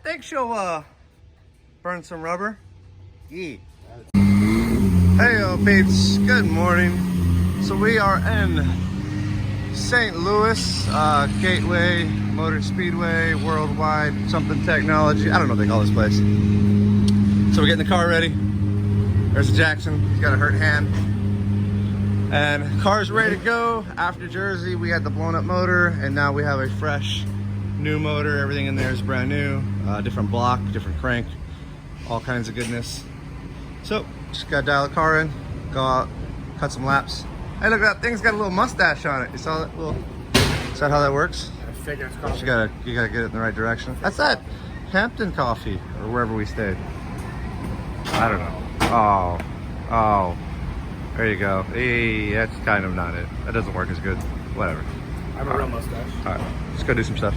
think she'll burn some rubber. Yeah. Hey, peeps. Good morning. So we are in St. Louis, Gateway Motor Speedway, Worldwide something technology. I don't know what they call this place. So we're getting the car ready. There's Jackson. He's got a hurt hand. And car's ready to go. After Jersey, we had the blown up motor, and now we have a fresh new motor. Everything in there is brand new. Different block, different crank, all kinds of goodness. So just gotta dial the car in, go out, cut some laps. Hey, look, that thing's got a little mustache on it. You saw that little? Is that how that works? I figured it's coffee. You gotta get it in the right direction. That's that Hampton Coffee or wherever we stayed. I don't know. Oh. There you go. Hey, that's kind of not it. That doesn't work as good. Whatever. I have a real mustache. All right, let's go do some stuff.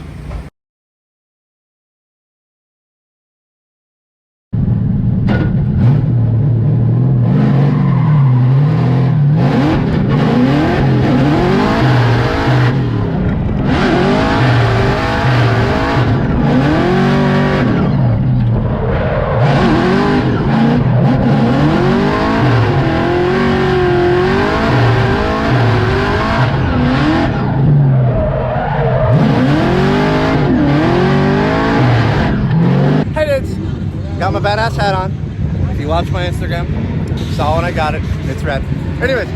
Got my badass hat on. If you watch my Instagram, you saw when I got it. It's red. Anyways,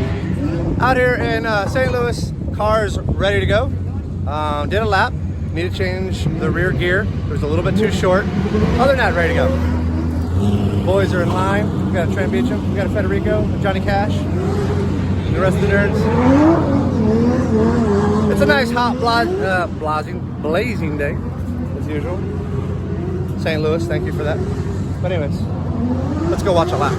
out here in St. Louis, car's ready to go. Did a lap. Need to change the rear gear. It was a little bit too short. Other than that, ready to go. Boys are in line. We got a Trent Beecham, we got a Federico, a Johnny Cash, and the rest of the nerds. It's a nice hot blazing day, as usual. St. Louis, thank you for that. But anyways, let's go watch a lap.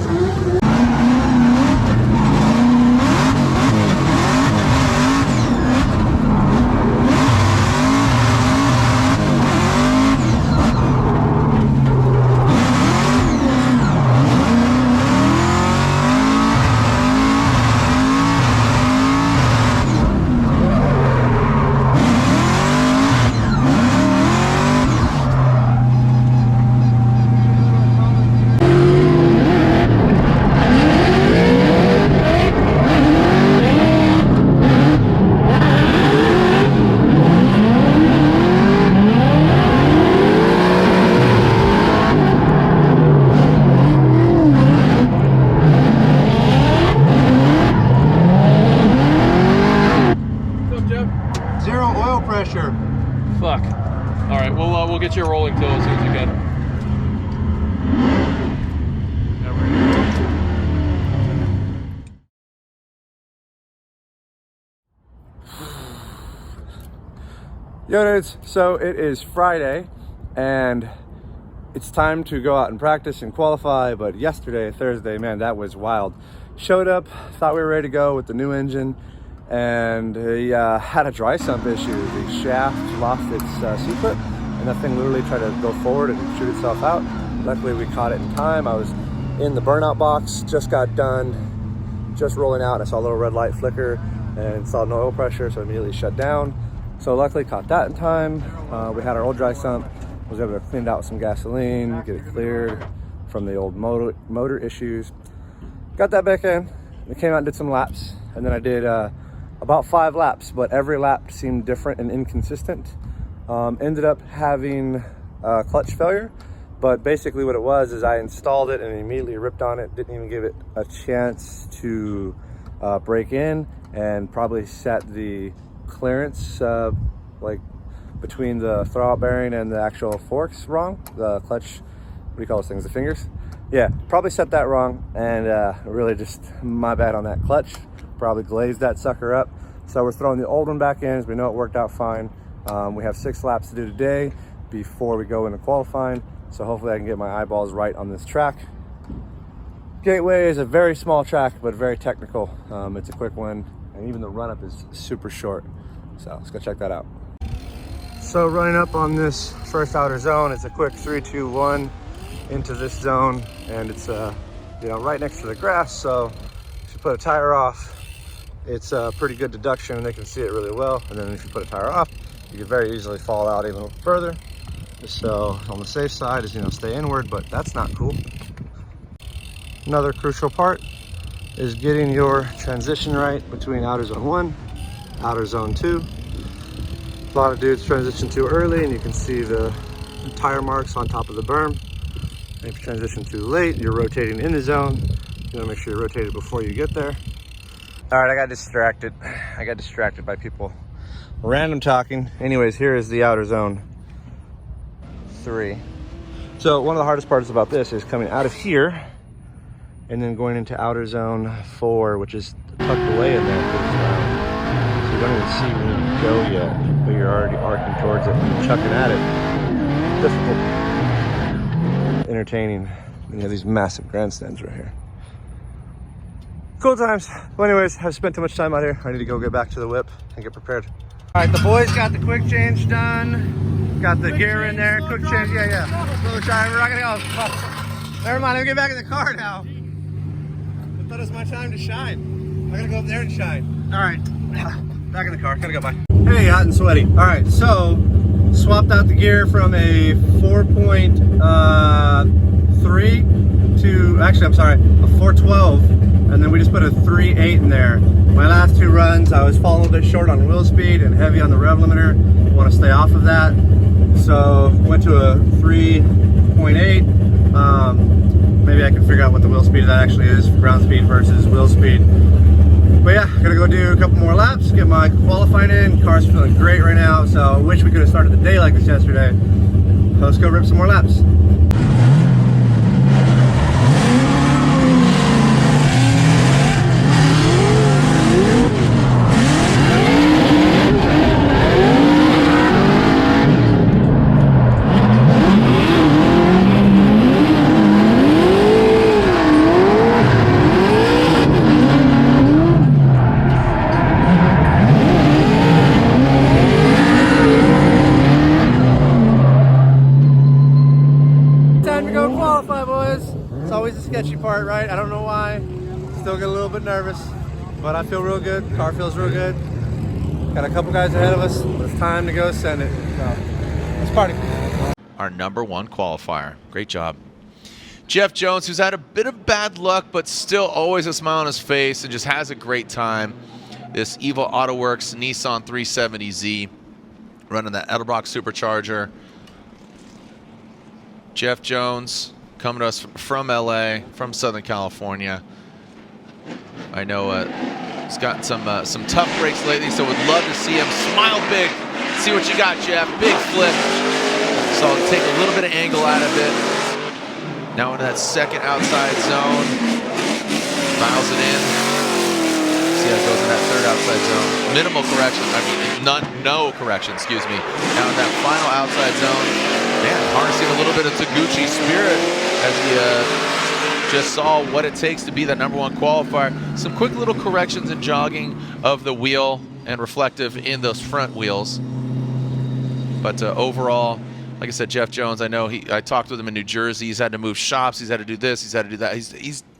Fuck. All right, we'll get you a rolling tool as soon as you can. Yo dudes, so it is Friday and it's time to go out and practice and qualify, but yesterday, Thursday, man, that was wild. Showed up, thought we were ready to go with the new engine, and he had a dry sump issue. The shaft lost its C-clip, and that thing literally tried to go forward and shoot itself out. Luckily, we caught it in time. I was in the burnout box, just got done, just rolling out. I saw a little red light flicker and saw no oil pressure, so I immediately shut down. So luckily, caught that in time. We had our old dry sump, was able to clean it out with some gasoline, get it cleared from the old motor issues. Got that back in. We came out and did some laps, and then I did about 5 laps, but every lap seemed different and inconsistent. Ended up having clutch failure, but basically what it was is I installed it and immediately ripped on it, didn't even give it a chance to break in, and probably set the clearance like between the throwout bearing and the actual forks wrong. The clutch, what do you call those things, the fingers? Yeah, probably set that wrong, and really just my bad on that clutch. Probably glazed that sucker up. So we're throwing the old one back in, as we know it worked out fine. We have 6 laps to do today before we go into qualifying. So hopefully I can get my eyeballs right on this track. Gateway is a very small track, but very technical. It's a quick one, and even the run up is super short. So let's go check that out. So running up on this first outer zone, it's a quick 3, 2, 1 into this zone, and it's right next to the grass. So if you put a tire off, it's a pretty good deduction and they can see it really well. And then if you put a tire off, you can very easily fall out even further. So on the safe side is, you know, stay inward, but that's not cool. Another crucial part is getting your transition right between outer zone 1, outer zone 2. A lot of dudes transition too early and you can see the tire marks on top of the berm. And if you transition too late, you're rotating in the zone. You wanna make sure you're rotated before you get there. All right, I got distracted. I got distracted by people random talking. Anyways, here is the outer zone 3. So one of the hardest parts about this is coming out of here and then going into outer zone 4, which is tucked away in there. So you don't even see where you go yet, but you're already arcing towards it and chucking at it. Difficult. Entertaining. You have these massive grandstands right here. Cool times. Well, anyways, I've spent too much time out here. I need to go get back to the whip and get prepared. All right, the boys got the quick change done. Got the gear in there. Quick change, yeah. Little driver, I gotta go. Never mind, let me get back in the car now. I thought it was my time to shine. I gotta go up there and shine. All right, back in the car, gotta go, bye. Hey, hot and sweaty. All right, so swapped out the gear from a 4.3 to, actually, I'm sorry, a 412. And then we just put a 3.8 in there. My last 2 runs, I was falling a little bit short on wheel speed and heavy on the rev limiter. I want to stay off of that. So went to a 3.8. Maybe I can figure out what the wheel speed of that actually is, ground speed versus wheel speed. But yeah, gonna go do a couple more laps, get my qualifying in. Car's feeling great right now, so I wish we could have started the day like this yesterday. Let's go rip some more laps. Sketchy part, right? I don't know why. Still get a little bit nervous, but I feel real good. Car feels real good. Got a couple guys ahead of us. It's time to go send it. So let's party. Our #1 qualifier. Great job. Jeff Jones, who's had a bit of bad luck, but still always a smile on his face and just has a great time. This Evo AutoWorks Nissan 370Z running that Edelbrock supercharger. Jeff Jones coming to us from LA, from Southern California. I know he's gotten some tough breaks lately, so would love to see him smile big. See what you got, Jeff. Big flip. So I'll take a little bit of angle out of it. Now into that second outside zone. Dials it in. See how it goes in that third outside zone. Minimal correction. I mean, no correction, excuse me. Now in that final outside zone. Man, harnessing a little bit of Taguchi spirit as he just saw what it takes to be the #1 qualifier. Some quick little corrections and jogging of the wheel and reflective in those front wheels. But overall, like I said, Jeff Jones, I know I talked with him in New Jersey. He's had to move shops. He's had to do this. He's had to do that.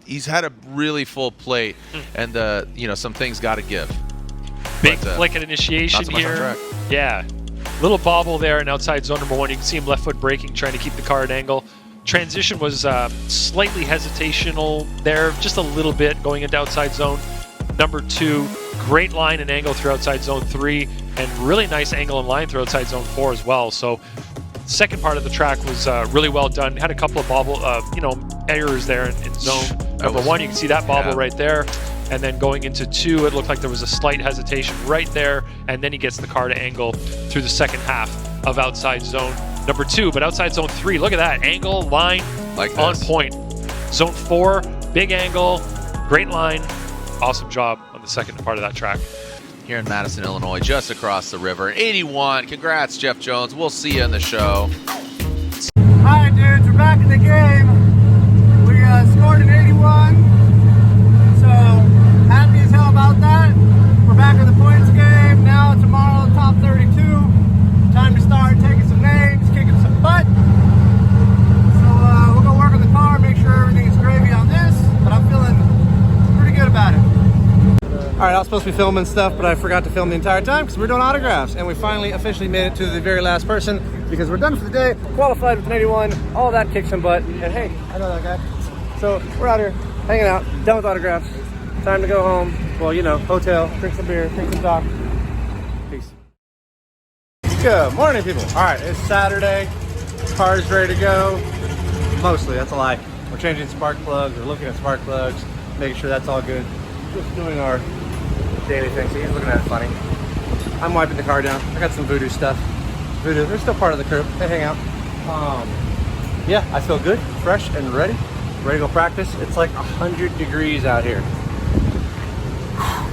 He's had a really full plate, and you know, some things got to give. Big flick at initiation here. Yeah. Little bobble there in outside zone #1. You can see him left foot braking, trying to keep the car at angle. Transition was slightly hesitational there, just a little bit going into outside zone #2. Great line and angle through outside zone 3, and really nice angle and line through outside zone 4 as well. So second part of the track was really well done. Had a couple of bobble, errors there in zone #1. You can see that bobble right there. And then going into 2, it looked like there was a slight hesitation right there, and then he gets the car to angle through the second half of outside zone #2. But outside zone 3, look at that, angle, line, like on point. Zone 4, big angle, great line, awesome job on the second part of that track. Here in Madison, Illinois, just across the river. 81, congrats, Jeff Jones. We'll see you in the show. Hi, dudes, we're back in the game. We scored an 81. Happy as hell about that. We're back in the points game. Now tomorrow, top 32. Time to start taking some names, kicking some butt. So we'll go work on the car, make sure everything's gravy on this. But I'm feeling pretty good about it. All right, I was supposed to be filming stuff, but I forgot to film the entire time because we're doing autographs. And we finally officially made it to the very last person because we're done for the day, qualified with an 81, all that kicked some butt. And hey, I know that guy. So we're out here hanging out, done with autographs. Time to go home. Well, you know, hotel, drink some beer, drink some talk. Peace. Good morning, people. All right, it's Saturday. Car's ready to go. Mostly, that's a lie. We're changing spark plugs, we're looking at spark plugs, making sure that's all good. Just doing our daily thing. So he's looking at it funny. I'm wiping the car down. I got some Voodoo stuff. Voodoo, they're still part of the crew. They hang out. Yeah, I feel good, fresh, and ready. Ready to go practice. It's like 100 degrees out here.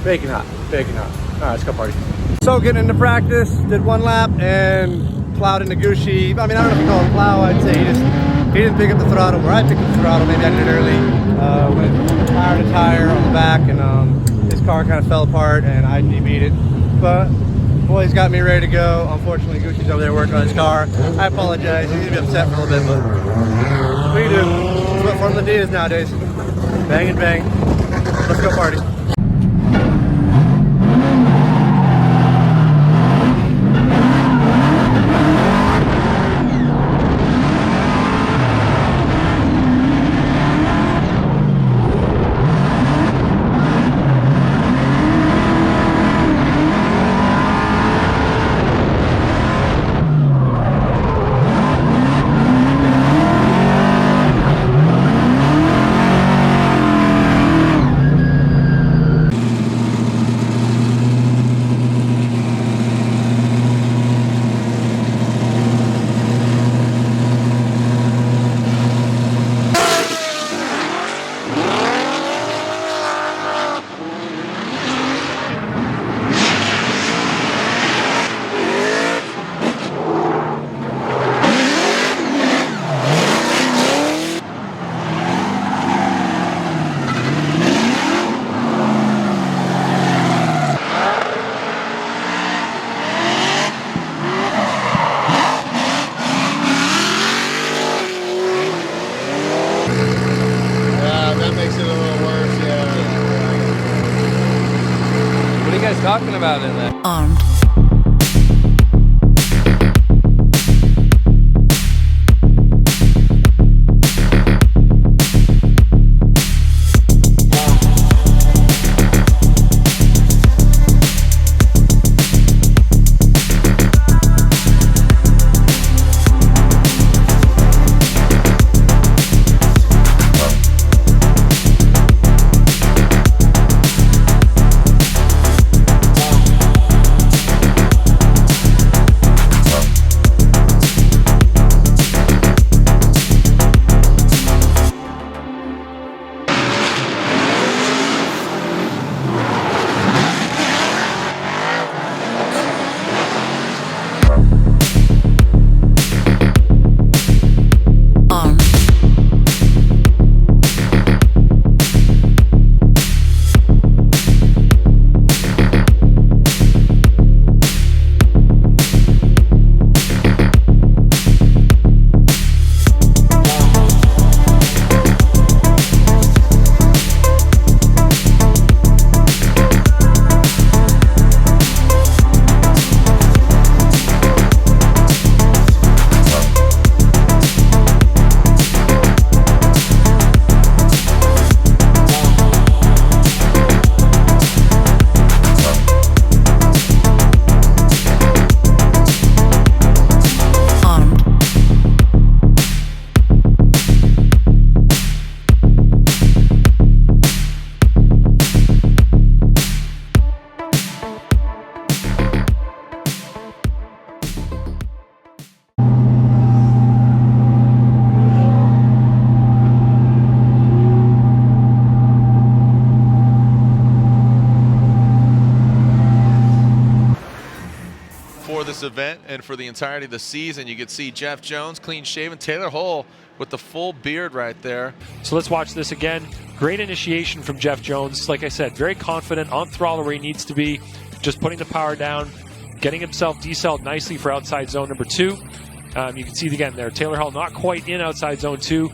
Baking hot, baking hot. All right, let's go party. So getting into practice, did one lap and plowed into Gucci. I mean, I don't know if you call it plow. I'd say he didn't pick up the throttle where I picked up the throttle. Maybe I did it early. Went tire to tire on the back, and his car kind of fell apart, and I beat it. But boy, he's got me ready to go. Unfortunately, Gucci's over there working on his car. I apologize. He's gonna be upset for a little bit, but what do you do? That's what Formula D is nowadays. Bang and bang. Let's go party. Talking about in that. Armed. this event and for the entirety of the season. You could see Jeff Jones, clean shaven, Taylor Hull with the full beard right there. So let's watch this again. Great initiation from Jeff Jones. Like I said, very confident, on throttle where he needs to be, just putting the power down, getting himself decelled nicely for outside zone number 2. You can see it again there. Taylor Hull not quite in outside zone 2.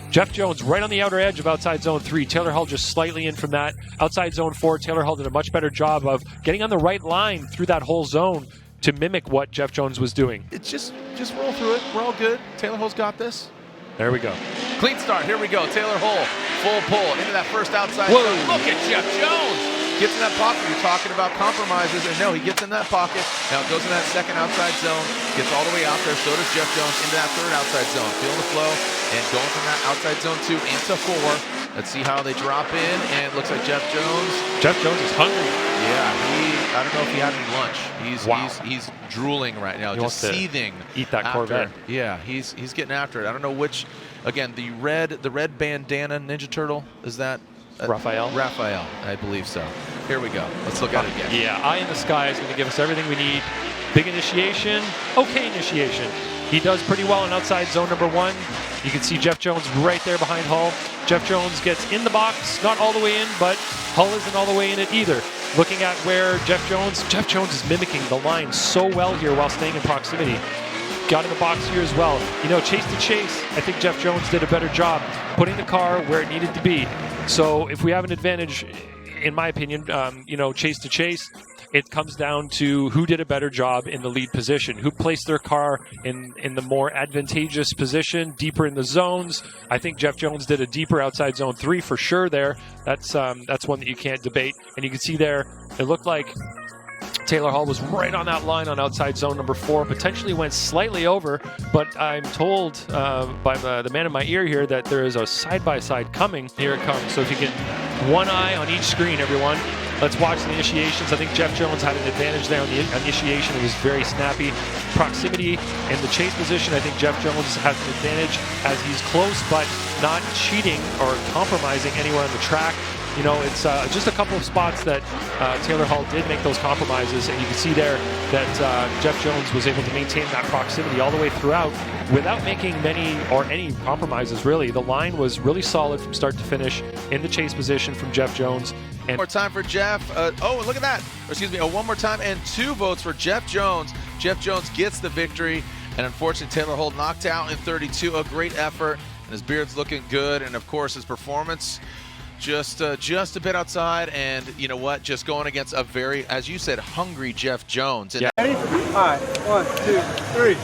Jeff Jones right on the outer edge of outside zone 3. Taylor Hull just slightly in from that. Outside zone 4, Taylor Hull did a much better job of getting on the right line through that whole zone to mimic what Jeff Jones was doing. It's just roll through it. We're all good. Taylor Hull's got this. There we go. Clean start. Here we go. Taylor Hull, full pull into that first outside zone. Look at Jeff Jones. Gets in that pocket. You're talking about compromises, and no, he gets in that pocket. Now goes in that second outside zone, gets all the way out there. So does Jeff Jones into that third outside zone. Feeling the flow and going from that outside zone 2 into 4. Let's see how they drop in, and it looks like Jeff Jones. Jeff Jones is hungry. Yeah, I don't know if he had any lunch. He's drooling right now, He just wants to seething. eat that after. Corvette. Yeah, he's getting after it. I don't know which. Again, the red bandana Ninja Turtle, is that? Raphael, I believe so. Here we go. Let's look at it again. Yeah, Eye in the Sky is going to give us everything we need. Big initiation, okay initiation. He does pretty well in outside zone number 1. You can see Jeff Jones right there behind Hull. Jeff Jones gets in the box, not all the way in, but Hull isn't all the way in it either. Looking at where Jeff Jones is mimicking the line so well here while staying in proximity. Got in the box here as well. You know, chase to chase, I think Jeff Jones did a better job putting the car where it needed to be. So if we have an advantage, in my opinion, chase to chase, it comes down to who did a better job in the lead position, who placed their car in the more advantageous position, deeper in the zones. I think Jeff Jones did a deeper outside zone 3 for sure there. That's one that you can't debate. And you can see there, it looked like Taylor Hull was right on that line on outside zone number 4, potentially went slightly over, but I'm told by the man in my ear here that there is a side-by-side coming. Here it comes. So if you get one eye on each screen, everyone, let's watch the initiations. I think Jeff Jones had an advantage there on the initiation. It was very snappy. Proximity and the chase position, I think Jeff Jones has an advantage as he's close but not cheating or compromising anywhere on the track. You know, it's just a couple of spots that Taylor Hull did make those compromises, and you can see there that Jeff Jones was able to maintain that proximity all the way throughout without making many or any compromises, really. The line was really solid from start to finish in the chase position from Jeff Jones. And one more time for Jeff. Look at that. One more time and 2 votes for Jeff Jones. Jeff Jones gets the victory, and unfortunately Taylor Hull knocked out in 32. A great effort, and his beard's looking good, and of course his performance just a bit outside, and you know what? Just going against a very, as you said, hungry Jeff Jones. And yeah. Ready? All right, 1, 2, 3.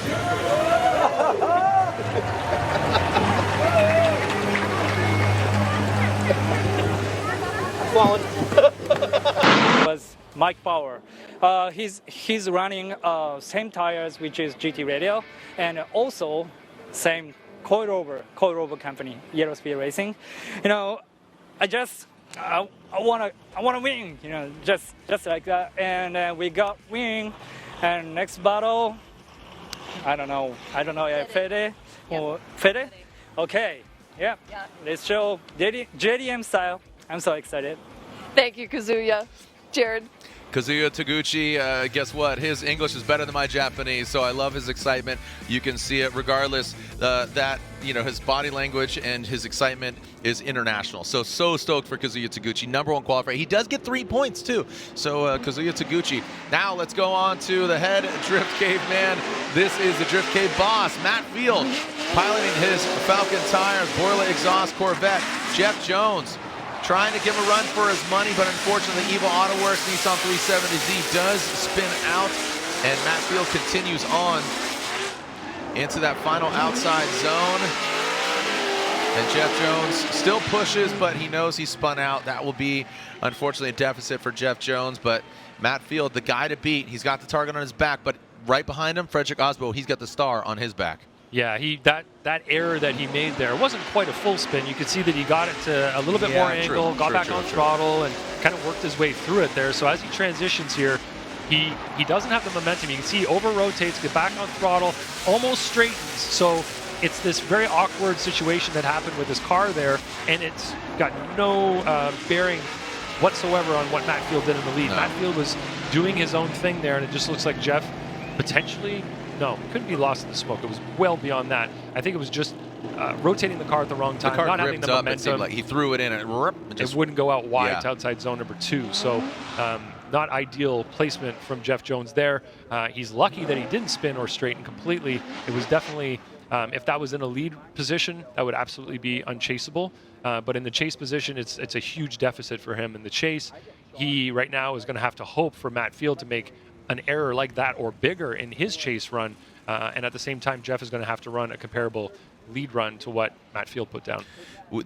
Was Mike Power. He's running same tires, which is GT Radial, and also same coilover company, Yellow Speed Racing. You know, I want to win, you know, just like that. And we got win. And next battle, I don't know, Fede or Fede? Okay, yeah. Let's show JDM style. I'm so excited. Thank you, Kazuya. Jared. Kazuya Taguchi, guess what? His English is better than my Japanese, so I love his excitement. You can see it regardless that, you know, his body language and his excitement is international. So stoked for Kazuya Taguchi, #1 qualifier. He does get 3 points, too. So Kazuya Taguchi. Now let's go on to the head Drift Cave man. This is the Drift Cave boss, Matt Field, piloting his Falcon Tires, Boiler Exhaust Corvette. Jeff Jones trying to give a run for his money, but unfortunately, Evo Autoworks Nissan 370Z does spin out, and Matt Field continues on into that final outside zone. And Jeff Jones still pushes, but he knows he spun out. That will be, unfortunately, a deficit for Jeff Jones, but Matt Field, the guy to beat. He's got the target on his back, but right behind him, Frederick Osbo, he's got the star on his back. Yeah, that error that he made there wasn't quite a full spin. You could see that he got it to a little bit more angle, got back on throttle, and kind of worked his way through it there. So as he transitions here, he doesn't have the momentum. You can see he over-rotates, get back on throttle, almost straightens. So it's this very awkward situation that happened with his car there, and it's got no bearing whatsoever on what Matt Field did in the lead. No. Matt Field was doing his own thing there, and it just looks like Jeff potentially... No, couldn't be lost in the smoke. It was well beyond that. I think it was just rotating the car at the wrong time, not having the momentum. It seemed like he threw it in and it wouldn't go out wide to outside zone number 2. So not ideal placement from Jeff Jones there. He's lucky that he didn't spin or straighten completely. It was definitely If that was in a lead position, that would absolutely be unchaseable. But in the chase position, it's a huge deficit for him in the chase. He right now is going to have to hope for Matt Field to make an error like that or bigger in his chase run. And at the same time, Jeff is going to have to run a comparable lead run to what Matt Field put down.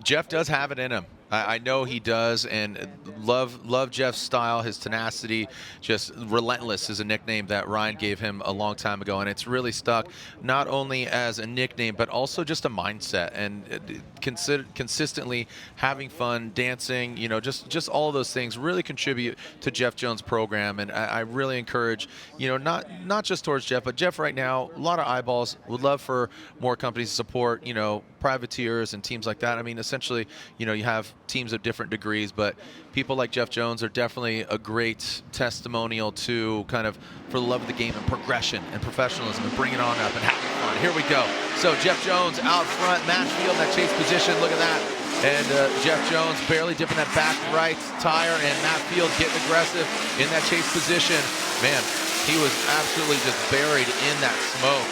Jeff does have it in him. I know he does, and love Jeff's style, his tenacity. Just relentless is a nickname that Ryan gave him a long time ago, and it's really stuck, not only as a nickname, but also just a mindset, and consistently having fun, dancing, you know, just all of those things really contribute to Jeff Jones' program. And I really encourage, you know, not just towards Jeff, but Jeff right now, a lot of eyeballs. Would love for more companies to support, you know, privateers and teams like that. I mean, essentially, you know, you have teams of different degrees, but people like Jeff Jones are definitely a great testimonial to kind of for the love of the game and progression and professionalism and bring it on up and having fun. Here we go. So Jeff Jones out front, Matt Field in that chase position. Look at that. And Jeff Jones barely dipping that back right tire, and Matt Field getting aggressive in that chase position. Man, he was absolutely just buried in that smoke.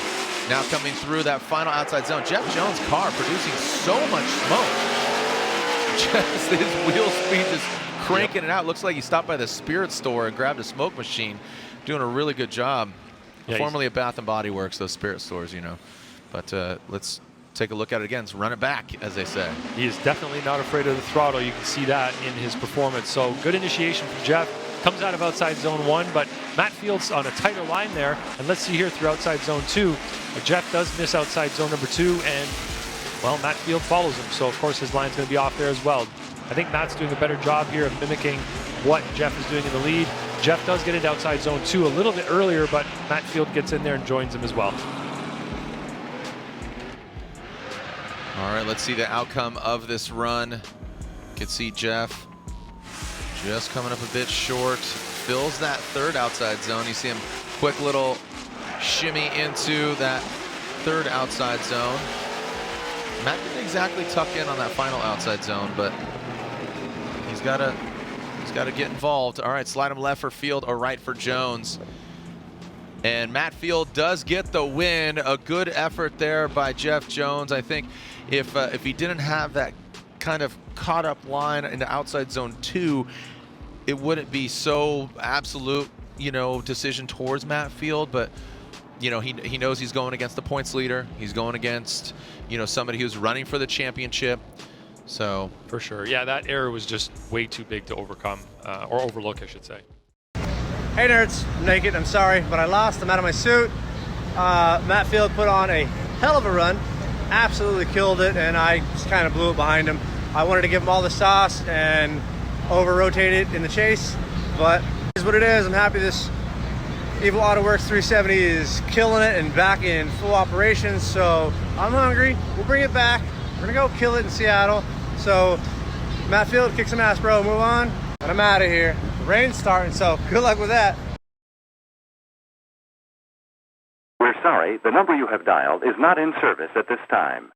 Now coming through that final outside zone. Jeff Jones' car producing so much smoke. Just his wheel speed just cranking it out. Looks like he stopped by the Spirit store and grabbed a smoke machine. Doing a really good job. Yeah, formerly a Bath and Body Works, those Spirit stores, you know. But let's take a look at it again. Let's run it back, as they say. He is definitely not afraid of the throttle. You can see that in his performance. So good initiation from Jeff. Comes out of outside zone 1, but Matt Field's on a tighter line there. And let's see here through outside zone 2. Jeff does miss outside zone number 2, and well, Matt Field follows him. So of course his line's going to be off there as well. I think Matt's doing a better job here of mimicking what Jeff is doing in the lead. Jeff does get into outside zone 2 a little bit earlier, but Matt Field gets in there and joins him as well. All right, let's see the outcome of this run. You can see Jeff just coming up a bit short. Fills that third outside zone. You see him quick little shimmy into that third outside zone. Matt didn't exactly tuck in on that final outside zone, but he's got to get involved. All right, slide him left for Field or right for Jones. And Matt Field does get the win. A good effort there by Jeff Jones. I think if he didn't have that kind of caught up line into outside zone 2, it wouldn't be so absolute, you know, decision towards Matt Field. But you know, he knows he's going against the points leader. He's going against, you know, somebody who's running for the championship. So for sure, yeah, that error was just way too big to overcome or overlook, I should say. Hey nerds, I'm naked, I'm sorry, but I lost, I'm out of my suit. Matt Field put on a hell of a run, absolutely killed it, and I just kind of blew it behind him. I wanted to give him all the sauce and over-rotate it in the chase, but it is what it is. I'm happy this Evil Autoworks 370 is killing it and back in full operation, so I'm hungry. We'll bring it back. We're gonna go kill it in Seattle. So Matt Field, kick some ass, bro, move on. And I'm out of here. The rain's starting, so good luck with that. We're sorry, the number you have dialed is not in service at this time.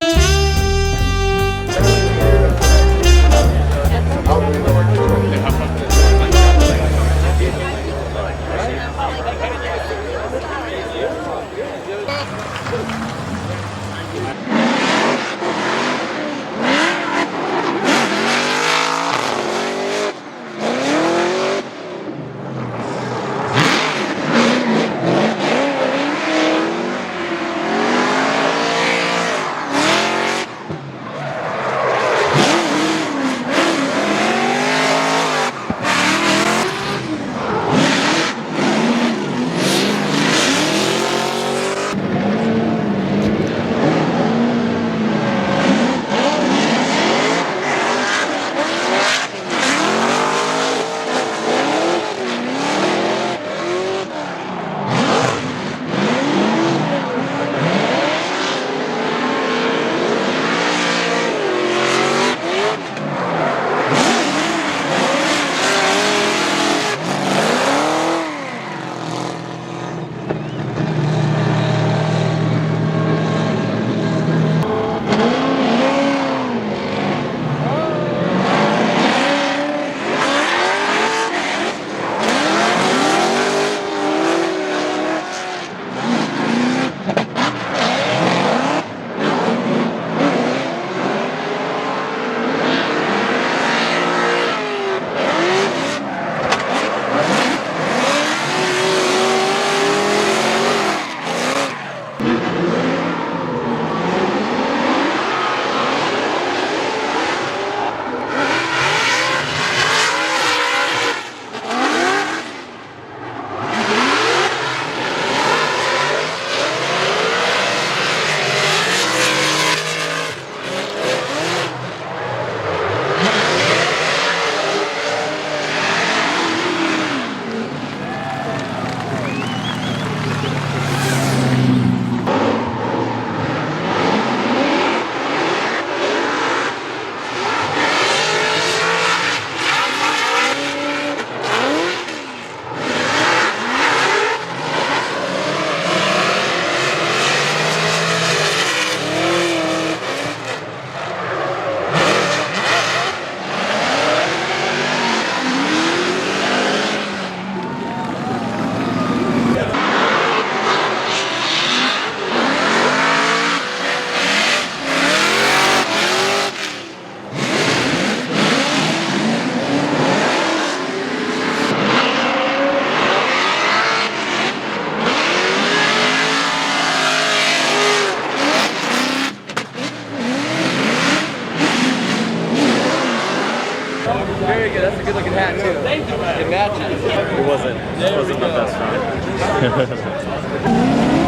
Bye.